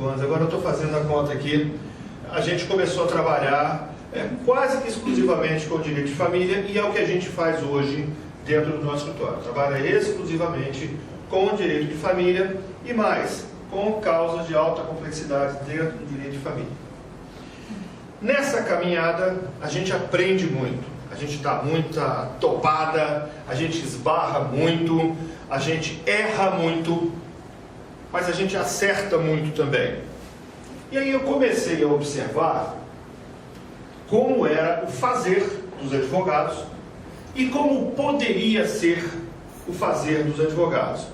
5 anos, agora eu estou fazendo a conta aqui, a gente começou a trabalhar quase que exclusivamente com o direito de família, e é o que a gente faz hoje dentro do nosso escritório. Trabalha exclusivamente com o direito de família e mais, com causas de alta complexidade dentro do direito de família. Nessa caminhada, a gente aprende muito, a gente dá muita topada, a gente esbarra muito, a gente erra muito, mas a gente acerta muito também. E aí eu comecei a observar como era o fazer dos advogados e como poderia ser o fazer dos advogados.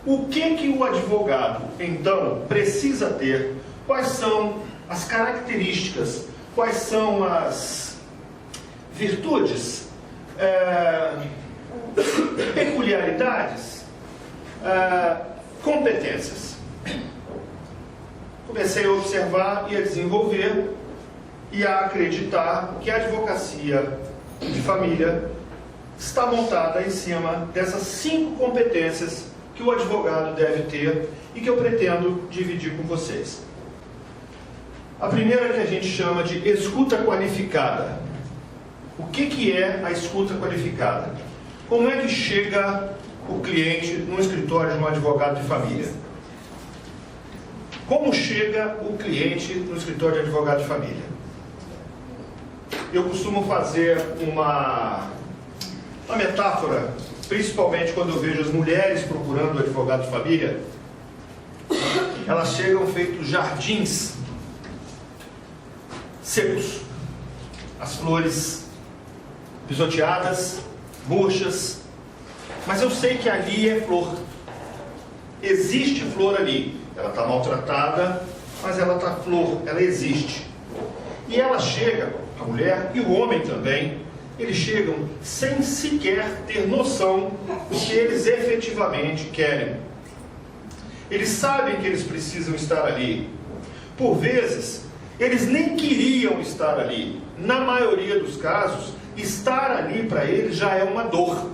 O que o advogado, então, precisa ter? Quais são as características? Quais são as virtudes? Peculiaridades? Competências. Comecei a observar e a desenvolver e a acreditar que a advocacia de família está montada em cima dessas 5 competências que o advogado deve ter e que eu pretendo dividir com vocês. A primeira que a gente chama de escuta qualificada. O que é a escuta qualificada? Como é que chega o cliente no escritório de um advogado de família? Como chega o cliente no escritório de advogado de família? Eu costumo fazer uma metáfora, principalmente quando eu vejo as mulheres procurando advogado de família. Elas chegam feitos jardins secos, as flores pisoteadas, murchas, mas eu sei que ali é flor, existe flor ali, ela está maltratada, mas ela está flor, ela existe. E ela chega, a mulher e o homem também, eles chegam sem sequer ter noção do que eles efetivamente querem. Eles sabem que eles precisam estar ali. Por vezes, eles nem queriam estar ali. Na maioria dos casos, estar ali para eles já é uma dor.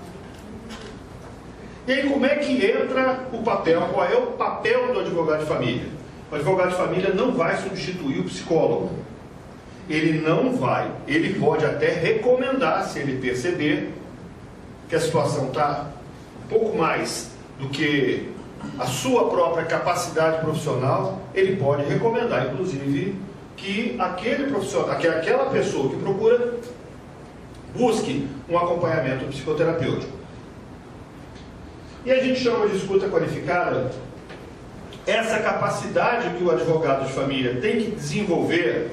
E aí, como é que entra o papel? Qual é o papel do advogado de família? O advogado de família não vai substituir o psicólogo. Ele não vai, ele pode até recomendar, se ele perceber que a situação está um pouco mais do que a sua própria capacidade profissional, ele pode recomendar, inclusive, que aquele profissional, que aquela pessoa que procura, busque um acompanhamento psicoterapêutico. E a gente chama de escuta qualificada essa capacidade que o advogado de família tem que desenvolver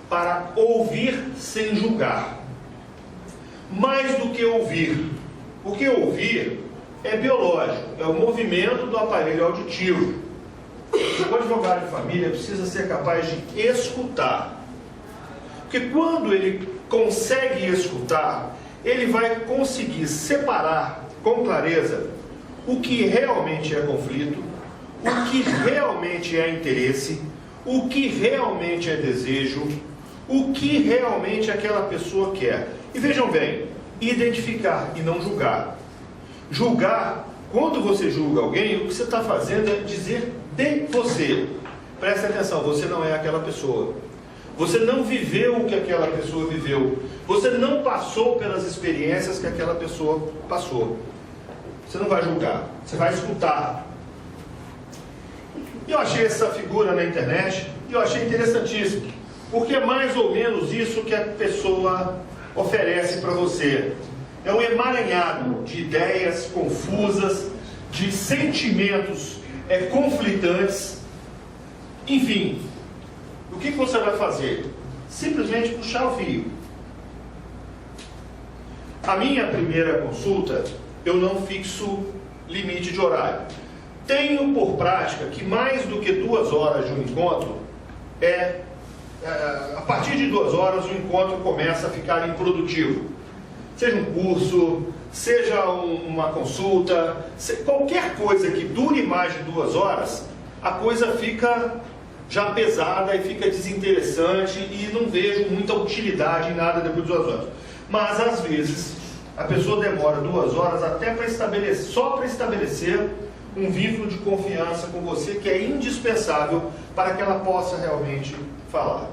para ouvir sem julgar. Mais do que ouvir, porque ouvir é biológico, é o movimento do aparelho auditivo. O advogado de família precisa ser capaz de escutar, porque quando ele consegue escutar, ele vai conseguir separar com clareza o que realmente é conflito, o que realmente é interesse, o que realmente é desejo, o que realmente aquela pessoa quer. E vejam bem, identificar e não julgar. Julgar, quando você julga alguém, o que você está fazendo é dizer de você. Presta atenção, você não é aquela pessoa. Você não viveu o que aquela pessoa viveu. Você não passou pelas experiências que aquela pessoa passou. Você não vai julgar, você vai escutar. E eu achei essa figura na internet e eu achei interessantíssimo, porque é mais ou menos isso que a pessoa oferece para você. É um emaranhado de ideias confusas, de sentimentos conflitantes. Enfim, o que você vai fazer? Simplesmente puxar o fio. A minha primeira consulta, eu não fixo limite de horário. Tenho por prática que mais do que 2 horas de um encontro a partir de 2 horas o encontro começa a ficar improdutivo. Seja um curso, seja uma consulta, qualquer coisa que dure mais de 2 horas, a coisa fica já pesada e fica desinteressante e não vejo muita utilidade em nada depois de 2 horas. Mas às vezes a pessoa demora 2 horas até para estabelecer, só para estabelecer um vínculo de confiança com você que é indispensável para que ela possa realmente falar.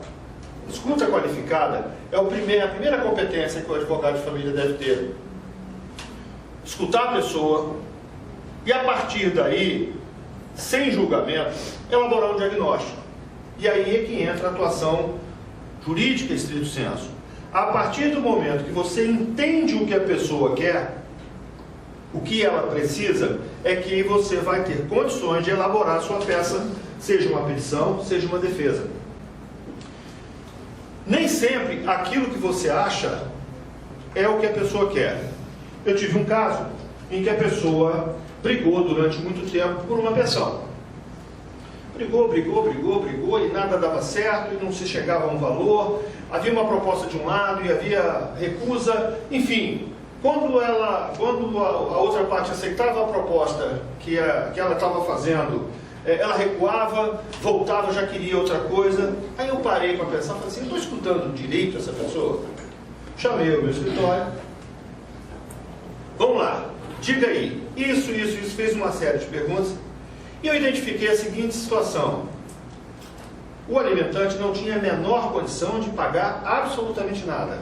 Escuta qualificada é a primeira competência que o advogado de família deve ter. Escutar a pessoa e, a partir daí, sem julgamento, elaborar um diagnóstico. E aí é que entra a atuação jurídica estrito sensu. A partir do momento que você entende o que a pessoa quer, o que ela precisa, é que você vai ter condições de elaborar a sua peça, seja uma petição, seja uma defesa. Nem sempre aquilo que você acha é o que a pessoa quer. Eu tive um caso em que a pessoa brigou durante muito tempo por uma pensão. Brigou e nada dava certo e não se chegava a um valor. Havia uma proposta de um lado e havia recusa. Enfim, quando a outra parte aceitava a proposta que ela estava fazendo, ela recuava, voltava, já queria outra coisa. Aí eu parei para pensar, falei assim, estou escutando direito essa pessoa? Chamei o meu escritório. Vamos lá, diga aí, isso, fez uma série de perguntas. E eu identifiquei a seguinte situação. O alimentante não tinha a menor condição de pagar absolutamente nada.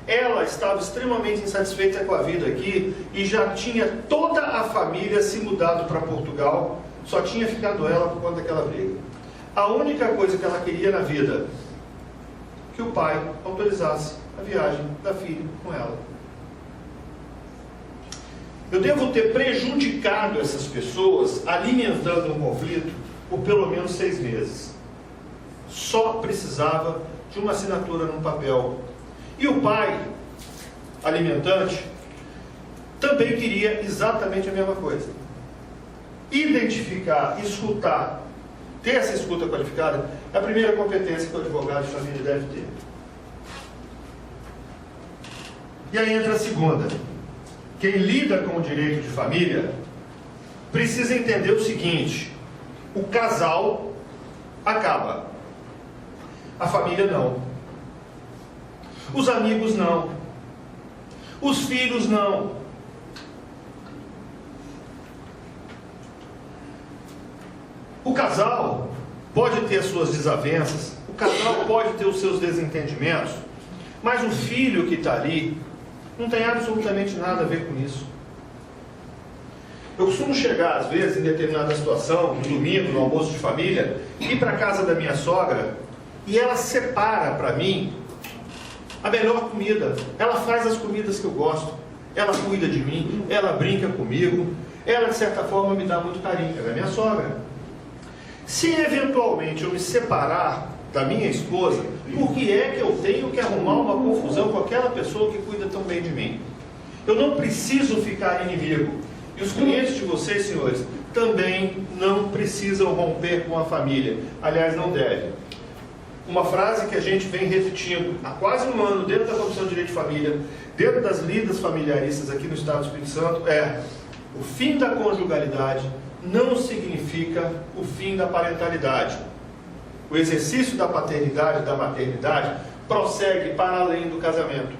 Ela estava extremamente insatisfeita com a vida aqui e já tinha toda a família se mudado para Portugal, só tinha ficado ela por conta daquela briga. A única coisa que ela queria na vida, que o pai autorizasse a viagem da filha com ela. Eu devo ter prejudicado essas pessoas alimentando um conflito por pelo menos 6 meses. Só precisava de uma assinatura num papel. E o pai, alimentante, também queria exatamente a mesma coisa. Identificar, escutar, ter essa escuta qualificada é a primeira competência que o advogado de família deve ter. E aí entra a segunda. Quem lida com o direito de família precisa entender o seguinte: o casal acaba, a família não, os amigos não, os filhos não. O casal pode ter suas desavenças, o casal pode ter os seus desentendimentos, mas o filho que está ali não tem absolutamente nada a ver com isso. Eu costumo chegar, às vezes, em determinada situação, no domingo, no almoço de família, ir para a casa da minha sogra e ela separa para mim a melhor comida. Ela faz as comidas que eu gosto. Ela cuida de mim, ela brinca comigo, ela, de certa forma, me dá muito carinho. Ela é minha sogra. Se, eventualmente, eu me separar da minha esposa, por que é que eu tenho que arrumar uma confusão com aquela pessoa que cuida tão bem de mim? Eu não preciso ficar inimigo. E os clientes de vocês, senhores, também não precisam romper com a família. Aliás, não devem. Uma frase que a gente vem repetindo há quase um ano dentro da Comissão de Direito de Família, dentro das lidas familiaristas aqui no Estado do Espírito Santo, é: o fim da conjugalidade não significa o fim da parentalidade. O exercício da paternidade e da maternidade prossegue para além do casamento.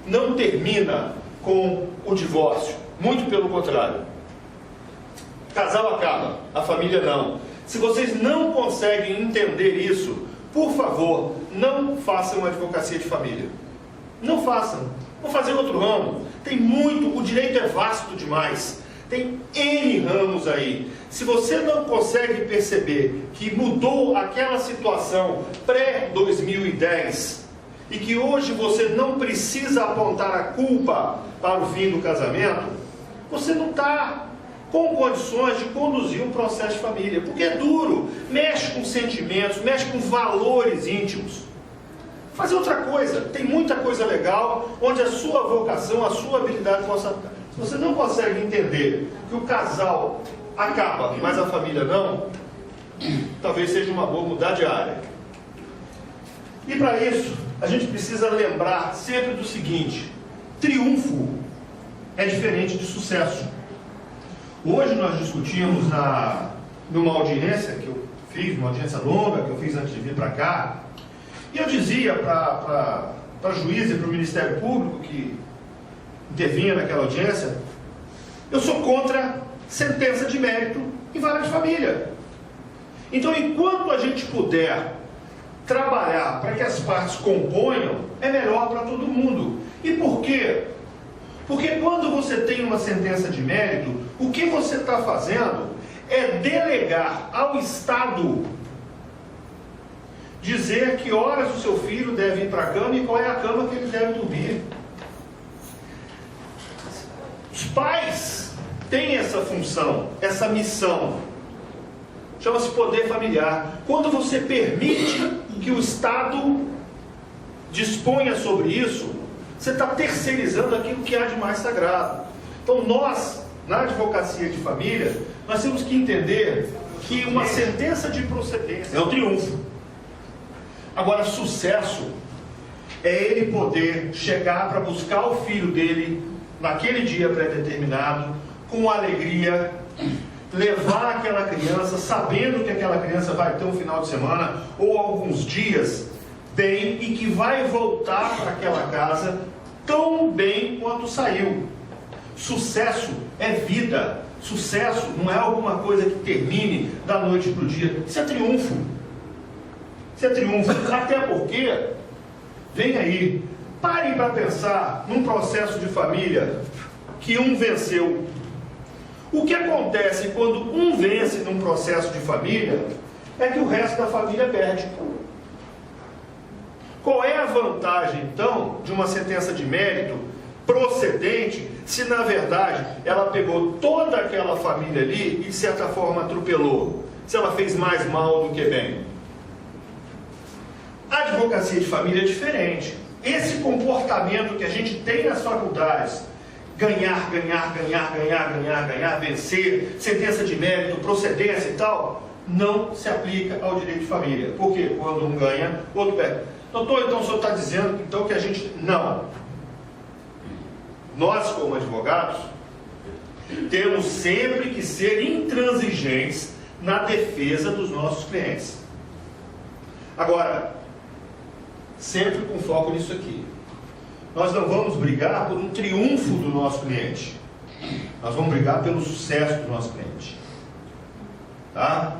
Não termina com o divórcio. Muito pelo contrário. O casal acaba, a família não. Se vocês não conseguem entender isso, por favor, não façam advocacia de família. Não façam. Vão fazer outro ramo. Tem muito, o direito é vasto demais. Tem N ramos aí. Se você não consegue perceber que mudou aquela situação pré-2010 e que hoje você não precisa apontar a culpa para o fim do casamento, você não está com condições de conduzir um processo de família, porque é duro, mexe com sentimentos, mexe com valores íntimos. Fazer outra coisa, tem muita coisa legal onde a sua vocação, a sua habilidade possa... Se você não consegue entender que o casal acaba, mas a família não, talvez seja uma boa mudar de área. E para isso, a gente precisa lembrar sempre do seguinte: triunfo é diferente de sucesso. Hoje nós discutimos numa audiência que eu fiz, uma audiência longa que eu fiz antes de vir para cá, e eu dizia para a juíza e para o Ministério Público que intervinha naquela audiência: eu sou contra sentença de mérito em vara de família. Então, enquanto a gente puder trabalhar para que as partes componham, é melhor para todo mundo. E por quê? Porque quando você tem uma sentença de mérito, o que você está fazendo é delegar ao Estado dizer que horas o seu filho deve ir para a cama e qual é a cama que ele deve dormir. Os pais têm essa função, essa missão. Chama-se poder familiar. Quando você permite que o Estado disponha sobre isso, você está terceirizando aquilo que há de mais sagrado. Então nós, na advocacia de família, nós temos que entender que uma sentença de procedência é um triunfo. Agora, sucesso é ele poder chegar para buscar o filho dele naquele dia pré-determinado, com alegria, levar aquela criança, sabendo que aquela criança vai ter um final de semana ou alguns dias bem e que vai voltar para aquela casa tão bem quanto saiu. Sucesso é vida. Sucesso não é alguma coisa que termine da noite para o dia. Isso é triunfo. Isso é triunfo. Até porque, vem aí, parem para pensar num processo de família que um venceu. O que acontece quando um vence num processo de família é que o resto da família perde. Qual é a vantagem, então, de uma sentença de mérito procedente, se na verdade ela pegou toda aquela família ali e de certa forma atropelou? Se ela fez mais mal do que bem? A advocacia de família é diferente. Esse comportamento que a gente tem nas faculdades, ganhar, vencer, sentença de mérito, procedência e tal, não se aplica ao direito de família. Por quê? Quando um ganha, o outro perde. Doutor, então o senhor está dizendo então que a gente... Não. Nós, como advogados, temos sempre que ser intransigentes na defesa dos nossos clientes. Agora, sempre com foco nisso aqui. Nós não vamos brigar por um triunfo do nosso cliente. Nós vamos brigar pelo sucesso do nosso cliente. Tá?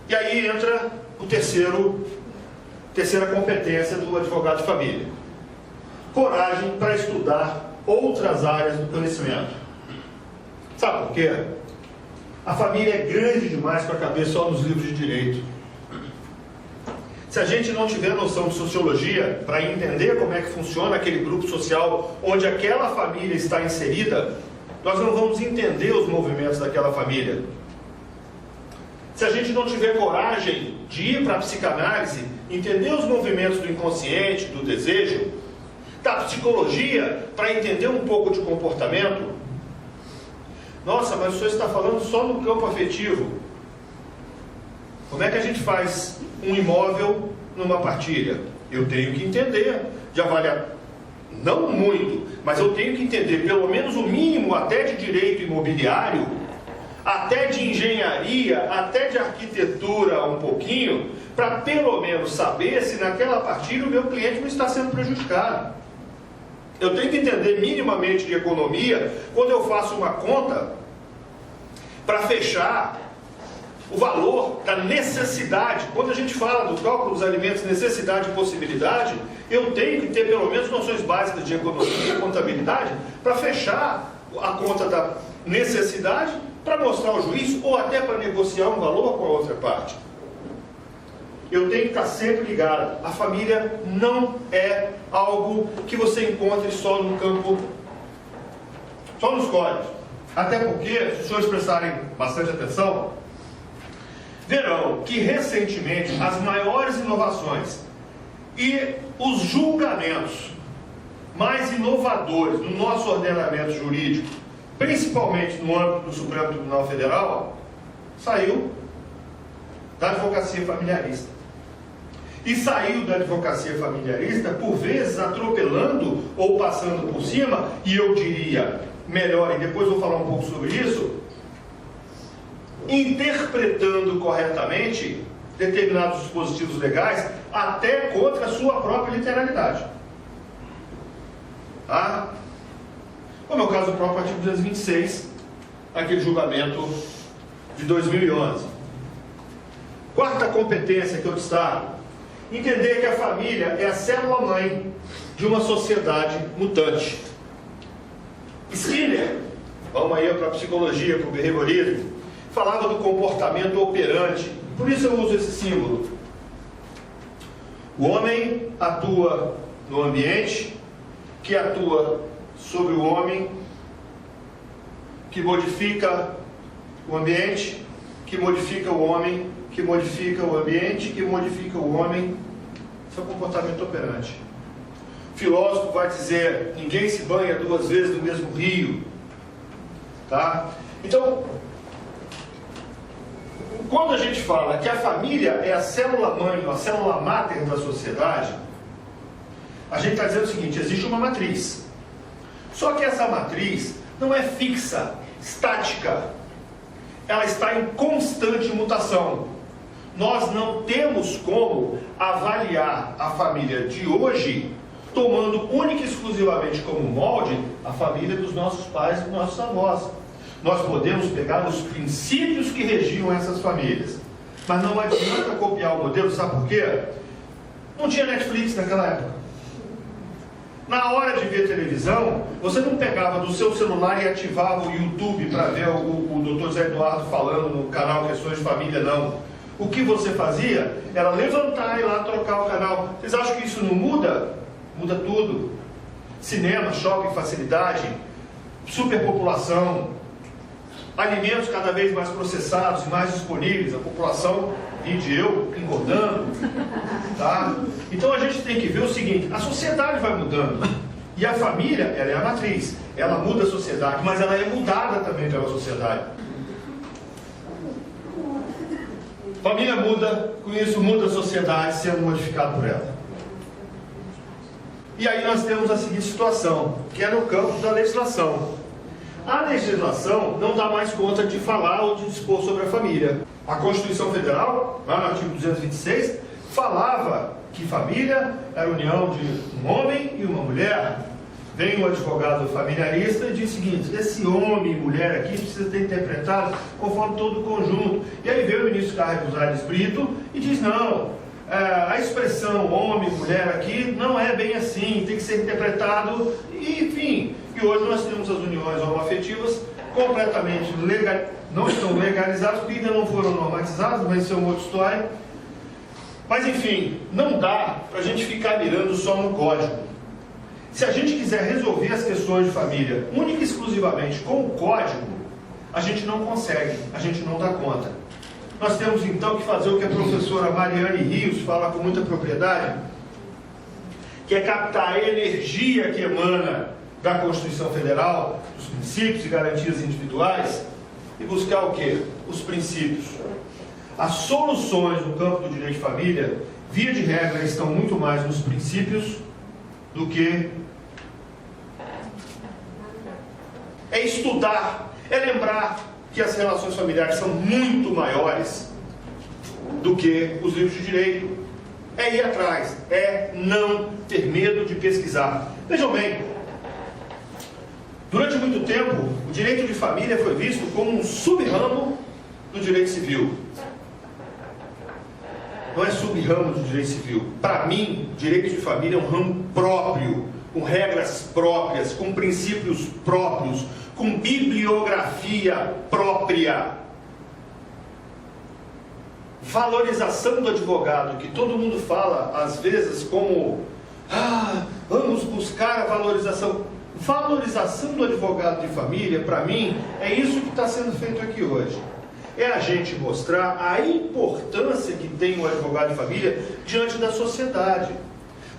E aí entra o terceira competência do advogado de família. Coragem para estudar outras áreas do conhecimento. Sabe por quê? A família é grande demais para caber só nos livros de direito. Se a gente não tiver noção de sociologia para entender como é que funciona aquele grupo social onde aquela família está inserida, nós não vamos entender os movimentos daquela família. Se a gente não tiver coragem de ir para a psicanálise, entender os movimentos do inconsciente, do desejo, da psicologia, para entender um pouco de comportamento, nossa, mas o senhor está falando só no campo afetivo. Como é que a gente faz um imóvel numa partilha? Eu tenho que entender de avaliar, não muito, mas eu tenho que entender pelo menos o mínimo até de direito imobiliário, até de engenharia, até de arquitetura um pouquinho, para pelo menos saber se naquela partilha o meu cliente não está sendo prejudicado. Eu tenho que entender minimamente de economia quando eu faço uma conta para fechar o valor da necessidade. Quando a gente fala do cálculo dos alimentos, necessidade e possibilidade, eu tenho que ter pelo menos noções básicas de economia e contabilidade para fechar a conta da necessidade, para mostrar ao juiz ou até para negociar um valor com a outra parte. Eu tenho que estar sempre ligado. A família não é algo que você encontre só no campo, só nos códigos. Até porque, se os senhores prestarem bastante atenção, verão que recentemente as maiores inovações e os julgamentos mais inovadores no nosso ordenamento jurídico, principalmente no âmbito do Supremo Tribunal Federal, saiu da advocacia familiarista. E saiu da advocacia familiarista, por vezes, atropelando ou passando por cima, e eu diria, melhor, e depois vou falar um pouco sobre isso, interpretando corretamente determinados dispositivos legais, até contra a sua própria literalidade. Tá? como é o caso do próprio artigo 226, aquele julgamento de 2011. Quarta competência que eu destaco: entender que a família é a célula-mãe de uma sociedade mutante. Skinner, vamos aí para a psicologia, para o behaviorismo, falava do comportamento operante, por isso eu uso esse símbolo. O homem atua no ambiente, que atua sobre o homem, que modifica o ambiente, que modifica o homem, que modifica o ambiente, que modifica o homem. Isso é o comportamento operante. O filósofo vai dizer: ninguém se banha duas vezes no mesmo rio. Tá? Então, quando a gente fala que a família é a célula-mãe, a célula-máter da sociedade, a gente está dizendo o seguinte: existe uma matriz. Só que essa matriz não é fixa, estática. Ela está em constante mutação. Nós não temos como avaliar a família de hoje tomando única e exclusivamente como molde a família dos nossos pais e dos nossos avós. Nós podemos pegar os princípios que regiam essas famílias, mas não adianta copiar o modelo. Sabe por quê? Não tinha Netflix naquela época. Na hora de ver televisão, você não pegava do seu celular e ativava o YouTube para ver o Dr. Zé Eduardo falando no canal Questões de Família, não. O que você fazia era levantar e ir lá trocar o canal. Vocês acham que isso não muda? Muda tudo. Cinema, shopping, facilidade, superpopulação, alimentos cada vez mais processados e mais disponíveis, a população, vide eu, engordando, tá? Então a gente tem que ver o seguinte: a sociedade vai mudando, e a família, ela é a matriz, ela muda a sociedade, mas ela é mudada também pela sociedade. Família muda, com isso muda a sociedade, sendo modificada por ela. E aí nós temos a seguinte situação, que é no campo da legislação. A legislação não dá mais conta de falar ou de dispor sobre a família. A Constituição Federal, lá no artigo 226, falava que família era a união de um homem e uma mulher. Vem o advogado familiarista e diz o seguinte: esse homem e mulher aqui precisa ser interpretado conforme todo o conjunto. E aí vem o ministro Carlos Aires Brito e diz: não, a expressão homem e mulher aqui não é bem assim, tem que ser interpretado, e, enfim. E hoje nós temos as uniões homoafetivas completamente não estão legalizadas, porque ainda não foram normatizadas, mas isso é uma outra história. Mas enfim, não dá para a gente ficar mirando só no código. Se a gente quiser resolver as questões de família única e exclusivamente com o código, a gente não consegue, a gente não dá conta. Nós temos então que fazer o que a professora Mariane Rios fala com muita propriedade, que é captar a energia que emana da Constituição Federal, dos princípios e garantias individuais, e buscar o quê? Os princípios. As soluções no campo do direito de família, via de regra, estão muito mais nos princípios do que é estudar, é lembrar que as relações familiares são muito maiores do que os livros de direito. É ir atrás, é não ter medo de pesquisar. Vejam bem, durante muito tempo, o direito de família foi visto como um sub-ramo do direito civil. Não é sub-ramo do direito civil. Para mim, direito de família é um ramo próprio, com regras próprias, com princípios próprios, com bibliografia própria. Valorização do advogado, que todo mundo fala, às vezes, como vamos buscar a valorização. Valorização do advogado de família, para mim, é isso que está sendo feito aqui hoje. É a gente mostrar a importância que tem o advogado de família diante da sociedade.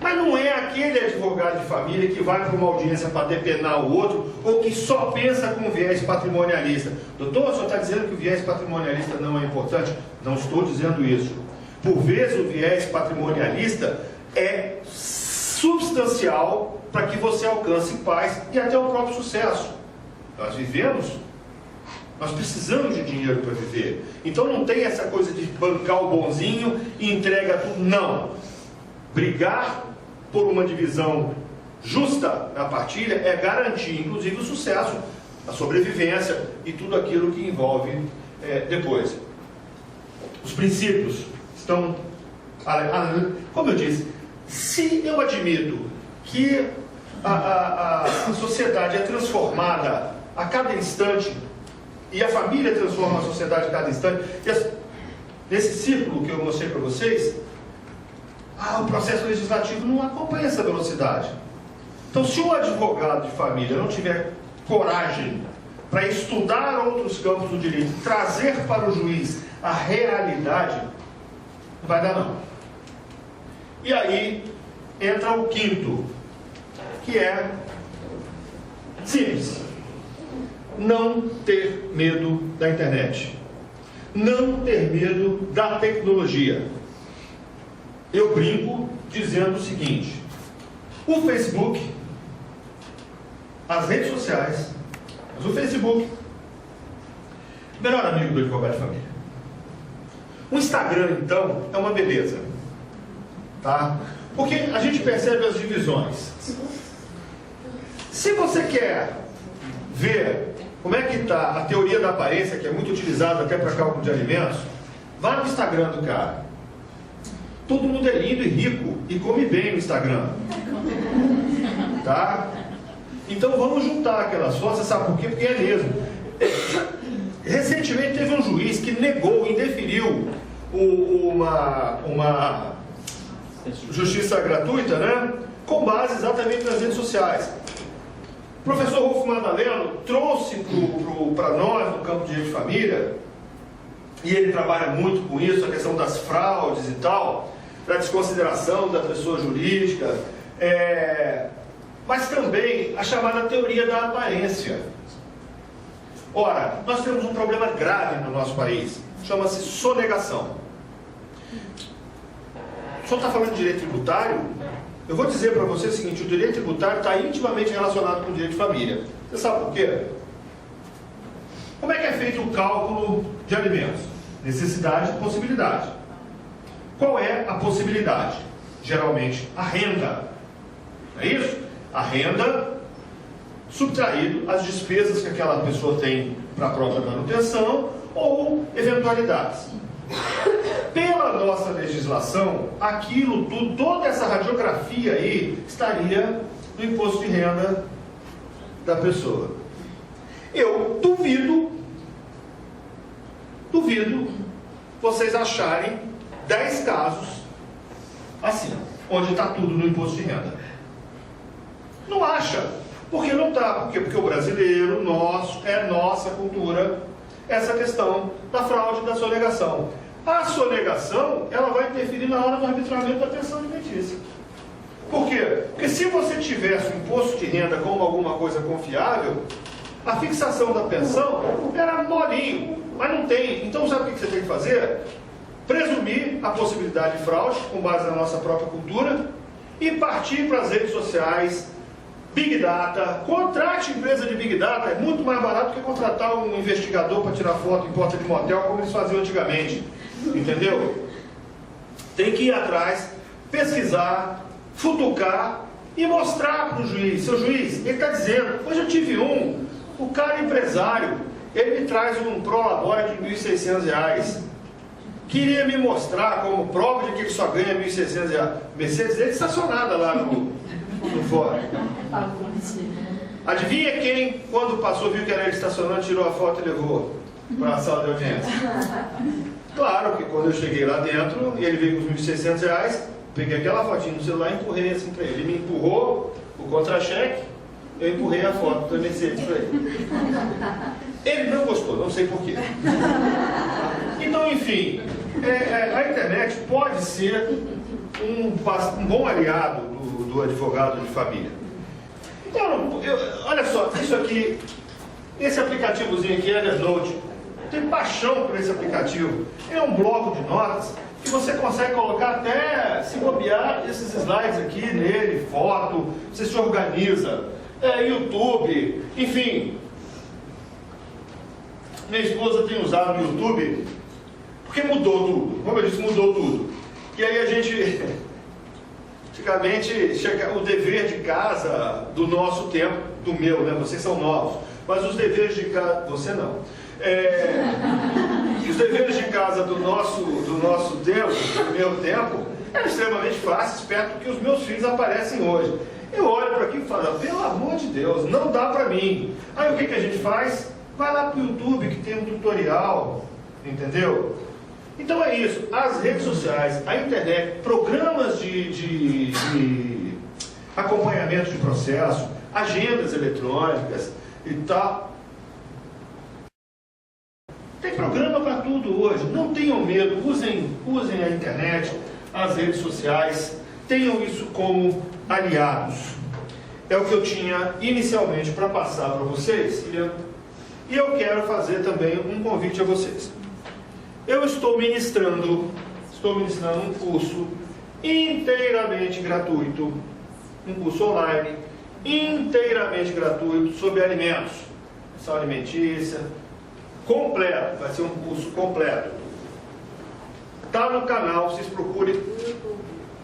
Mas não é aquele advogado de família que vai para uma audiência para depenar o outro, ou que só pensa com viés patrimonialista. Doutor, o senhor está dizendo que o viés patrimonialista não é importante? Não estou dizendo isso. Por vezes o viés patrimonialista é substancial para que você alcance paz e até o próprio sucesso. Nós precisamos de dinheiro para viver. Então não tem essa coisa de bancar o bonzinho e entrega tudo. Não. Brigar por uma divisão justa na partilha é garantir, inclusive, o sucesso, a sobrevivência e tudo aquilo que envolve depois. Os princípios estão, como eu disse, se eu admito que a sociedade é transformada a cada instante, e a família transforma a sociedade a cada instante, nesse círculo que eu mostrei para vocês, o processo legislativo não acompanha essa velocidade. Então, se o advogado de família não tiver coragem para estudar outros campos do direito, trazer para o juiz a realidade, não vai dar não. E aí entra o quinto, que é simples: não ter medo da internet, não ter medo da tecnologia. Eu brinco dizendo o seguinte: o Facebook, as redes sociais, mas o Facebook, melhor amigo do advogado de família. O Instagram, então, é uma beleza, tá? Porque a gente percebe as divisões. Se você quer ver como é que está a teoria da aparência, que é muito utilizada até para cálculo de alimentos, vá no Instagram do cara. Todo mundo é lindo e rico e come bem no Instagram, tá? Então vamos juntar aquelas fotos. Você sabe por quê? Porque é mesmo. Recentemente teve um juiz que negou, indeferiu uma justiça gratuita, né? Com base exatamente nas redes sociais. O professor Rolfo Madaleno trouxe para nós, no campo de direito de família, e ele trabalha muito com isso, a questão das fraudes e tal, da desconsideração da pessoa jurídica, mas também a chamada teoria da aparência. Ora, nós temos um problema grave no nosso país, chama-se sonegação. O senhor está falando de direito tributário? Eu vou dizer para você o seguinte: o direito tributário está intimamente relacionado com o direito de família. Você sabe por quê? Como é que é feito o cálculo de alimentos? Necessidade e possibilidade. Qual é a possibilidade? Geralmente a renda. Não é isso? A renda subtraído as despesas que aquela pessoa tem para a própria manutenção ou eventualidades. Pela nossa legislação, aquilo tudo, toda essa radiografia aí estaria no imposto de renda da pessoa. Eu duvido vocês acharem 10 casos assim, onde está tudo no imposto de renda. Não acha, porque não está, porque o brasileiro, nossa cultura, essa questão da fraude e da sonegação. A sonegação, ela vai interferir na hora do arbitramento da pensão alimentícia. Por quê? Porque se você tivesse o imposto de renda como alguma coisa confiável, a fixação da pensão era molinho, mas não tem. Então sabe o que você tem que fazer? Presumir a possibilidade de fraude, com base na nossa própria cultura, e partir para as redes sociais, Big Data. Contrate empresa de Big Data, é muito mais barato que contratar um investigador para tirar foto em porta de motel, como eles faziam antigamente. Entendeu? Tem que ir atrás, pesquisar, futucar e mostrar para o juiz. Seu juiz, ele está dizendo, hoje eu tive o cara empresário, ele me traz um Prolabore de R$ 1.600. Queria me mostrar como prova de que ele só ganha R$ 1.600. Mercedes dele estacionada lá no fórum. Adivinha quem, quando passou, viu que era ele estacionando, tirou a foto e levou para a sala de audiência? Claro que quando eu cheguei lá dentro, e ele veio com os R$ 1.600, peguei aquela fotinha no celular e empurrei assim para ele. Ele me empurrou o contra-cheque, eu empurrei a foto da Mercedes para ele. Ele não gostou, não sei porquê. Então, enfim, a internet pode ser um bom aliado do advogado de família. Então, olha só, isso aqui, esse aplicativozinho aqui, Evernote, tem paixão por esse aplicativo. É um bloco de notas que você consegue colocar até, se bobear, esses slides aqui nele, foto, você se organiza, YouTube, enfim. Minha esposa tem usado o YouTube porque mudou tudo. Como eu disse, mudou tudo. E aí a gente Antigamente, o dever de casa do nosso tempo, do meu, né? Vocês são novos, mas os deveres de casa, você não. Os deveres de casa do nosso tempo, do meu tempo, eram extremamente fáceis, perto do que os meus filhos aparecem hoje. Eu olho para aqui e falo, pelo amor de Deus, não dá para mim. Aí o que a gente faz? Vai lá para o YouTube que tem um tutorial, entendeu? Então é isso, as redes sociais, a internet, programas de acompanhamento de processo, agendas eletrônicas e tal. Tem programa para tudo hoje, não tenham medo, usem a internet, as redes sociais, tenham isso como aliados. É o que eu tinha inicialmente para passar para vocês, e eu quero fazer também um convite a vocês. Eu estou ministrando um curso inteiramente gratuito, um curso online, inteiramente gratuito sobre alimentos, alimentação alimentícia, completo, vai ser um curso completo. Está no canal, vocês procurem,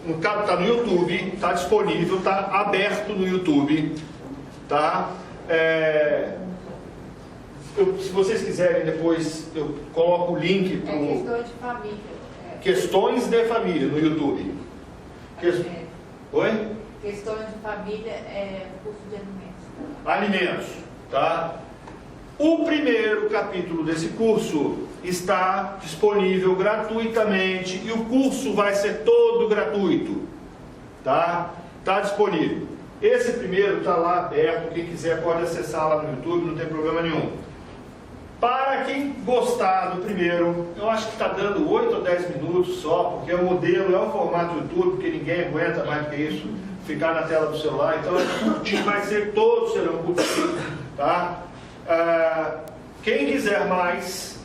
está no YouTube, está disponível, está aberto no YouTube, tá? Se vocês quiserem depois, eu coloco o link para questões de família. Questões de família no YouTube. Oi? Questões de família é curso de alimentos. Alimentos, tá? O primeiro capítulo desse curso está disponível gratuitamente e o curso vai ser todo gratuito, tá? Está disponível. Esse primeiro está lá aberto, quem quiser pode acessar lá no YouTube, não tem problema nenhum. Para quem gostar do primeiro, eu acho que está dando 8 ou 10 minutos só, porque o modelo é o formato YouTube, porque ninguém aguenta mais do que isso, ficar na tela do celular, então é curtinho, vai ser, todos serão curtinhos, tá? Quem quiser mais,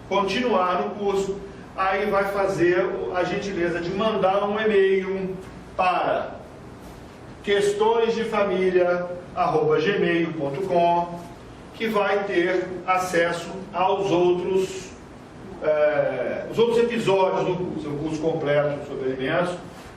continuar no curso, aí vai fazer a gentileza de mandar um e-mail para questõesdefamilia@gmail.com, que vai ter acesso aos outros episódios do curso, o curso completo sobre alimentos.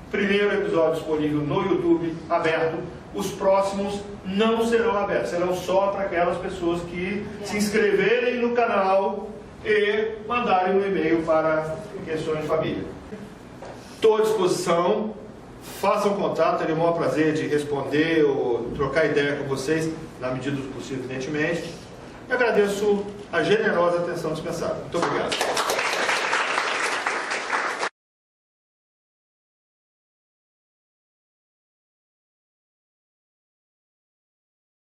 Primeiro episódio disponível no YouTube, aberto. Os próximos não serão abertos, serão só para aquelas pessoas que se inscreverem no canal e mandarem um e-mail para Questões de Família. Estou à disposição, façam contato, terei o maior prazer de responder ou trocar ideia com vocês, na medida do possível, evidentemente. E agradeço a generosa atenção dispensada. Muito obrigado.